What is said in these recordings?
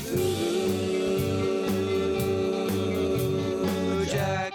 Cthulhu Jack.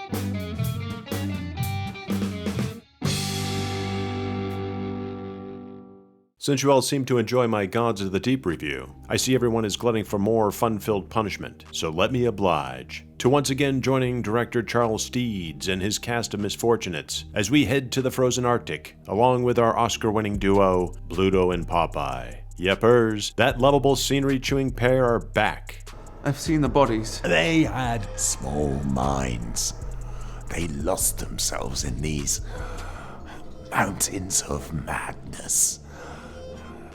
Since you all seem to enjoy my Gods of the Deep review, I see everyone is glutting for more fun-filled punishment, so let me oblige. To once again joining director Charles Steeds and his cast of misfortunates as we head to the frozen Arctic, along with our Oscar-winning duo, Bluto and Popeye. Yepers, that lovable scenery-chewing pair are back. I've seen the bodies. They had small minds. They lost themselves in these mountains of madness.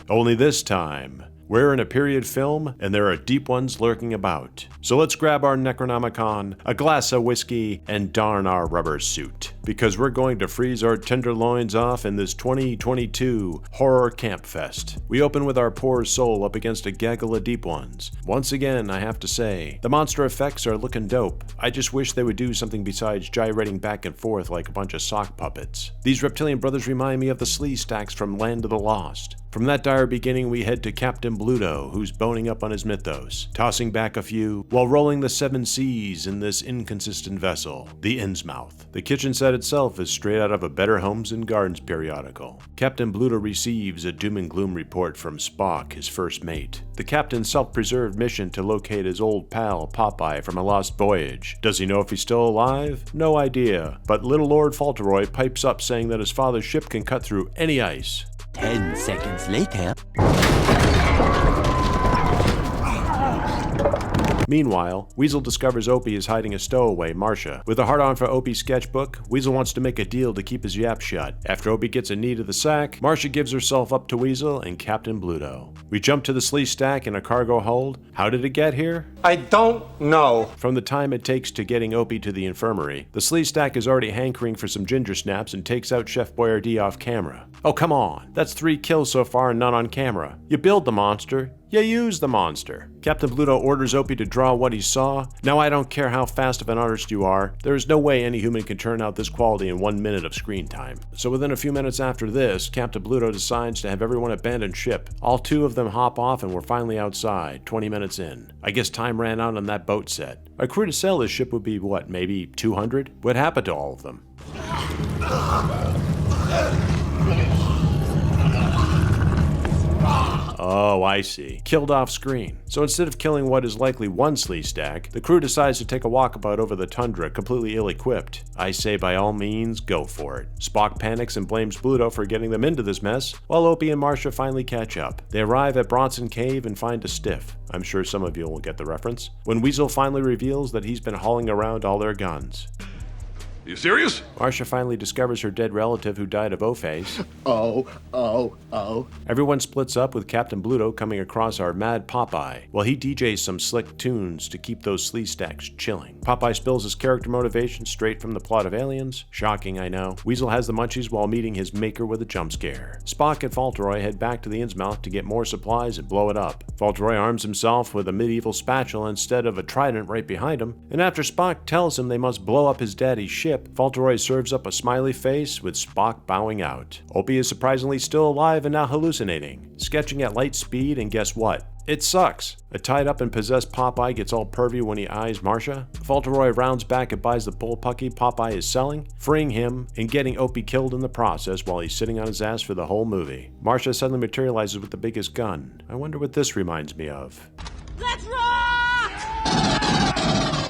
Only this time, we're in a period film, and there are deep ones lurking about. So let's grab our Necronomicon, a glass of whiskey, and darn our rubber suit. Because we're going to freeze our tenderloins off in this 2022 horror camp fest. We open with our poor soul up against a gaggle of deep ones. Once again, I have to say, the monster effects are looking dope. I just wish they would do something besides gyrating back and forth like a bunch of sock puppets. These reptilian brothers remind me of the Slee Stacks from Land of the Lost. From that dire beginning, we head to Captain Bluto, who's boning up on his mythos, tossing back a few, while rolling the 7 seas in this inconsistent vessel, the Innsmouth. The kitchen set itself is straight out of a Better Homes and Gardens periodical. Captain Bluto receives a doom and gloom report from Spock, his first mate. The captain's self-preserved mission to locate his old pal, Popeye, from a lost voyage. Does he know if he's still alive? No idea. But little Lord Fauntleroy pipes up saying that his father's ship can cut through any ice. 10 seconds later. Meanwhile, Weasel discovers Opie is hiding a stowaway, Marcia. With a hard-on for Opie's sketchbook, Weasel wants to make a deal to keep his yap shut. After Opie gets a knee to the sack, Marcia gives herself up to Weasel and Captain Bluto. We jump to the Slee Stack in a cargo hold. How did it get here? I don't know. From the time it takes to getting Opie to the infirmary, the Slee Stack is already hankering for some ginger snaps and takes out Chef Boyardee off camera. Oh, come on. That's 3 kills so far and none on camera. You build the monster. You use the monster. Captain Bluto orders Opie to draw what he saw. Now I don't care how fast of an artist you are, there is no way any human can turn out this quality in 1 minute of screen time. So within a few minutes after this, Captain Bluto decides to have everyone abandon ship. All 2 of them hop off and we're finally outside, 20 minutes in. I guess time ran out on that boat set. A crew to sail this ship would be what, maybe 200? What happened to all of them? Oh, I see. Killed off screen. So instead of killing what is likely 1 Slee Stack, the crew decides to take a walkabout over the tundra completely ill-equipped. I say by all means, go for it. Spock panics and blames Bluto for getting them into this mess, while Opie and Marcia finally catch up. They arrive at Bronson Cave and find a stiff. I'm sure some of you will get the reference. When Weasel finally reveals that he's been hauling around all their guns. You serious? Marcia finally discovers her dead relative who died of O-Face. Oh. Everyone splits up with Captain Bluto coming across our mad Popeye, while he DJs some slick tunes to keep those Slee Stacks chilling. Popeye spills his character motivation straight from the plot of Aliens. Shocking, I know. Weasel has the munchies while meeting his maker with a jump scare. Spock and Fauntleroy head back to the Innsmouth to get more supplies and blow it up. Fauntleroy arms himself with a medieval spatula instead of a trident right behind him, and after Spock tells him they must blow up his daddy's ship, Fauntleroy serves up a smiley face with Spock bowing out. Opie is surprisingly still alive and now hallucinating, sketching at light speed, and guess what? It sucks. A tied up and possessed Popeye gets all pervy when he eyes Marcia. Fauntleroy rounds back and buys the bullpucky Popeye is selling, freeing him and getting Opie killed in the process while he's sitting on his ass for the whole movie. Marcia suddenly materializes with the biggest gun. I wonder what this reminds me of. Let's rock!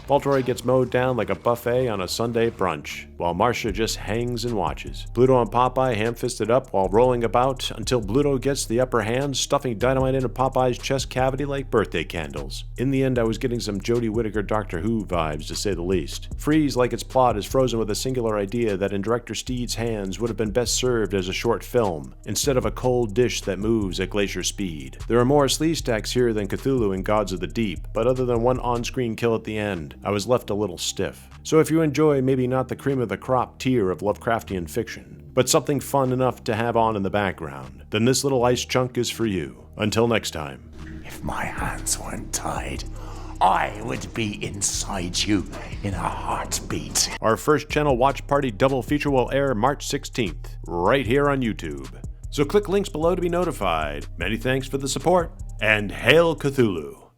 Fauntleroy gets mowed down like a buffet on a Sunday brunch, while Marcia just hangs and watches. Bluto and Popeye ham-fisted up while rolling about until Bluto gets the upper hand, stuffing dynamite into Popeye's chest cavity like birthday candles. In the end, I was getting some Jodie Whittaker Doctor Who vibes, to say the least. Freeze, like its plot, is frozen with a singular idea that in director Steed's hands would have been best served as a short film, instead of a cold dish that moves at glacier speed. There are more Slee Stacks here than Cthulhu in Gods of the Deep, but other than one on-screen kill at the end, I was left a little stiff. So if you enjoy maybe not the cream of the crop tier of Lovecraftian fiction, but something fun enough to have on in the background, then this little ice chunk is for you. Until next time. If my hands weren't tied, I would be inside you in a heartbeat. Our first channel watch party double feature will air March 16th, right here on YouTube. So click links below to be notified. Many thanks for the support, and Hail Cthulhu!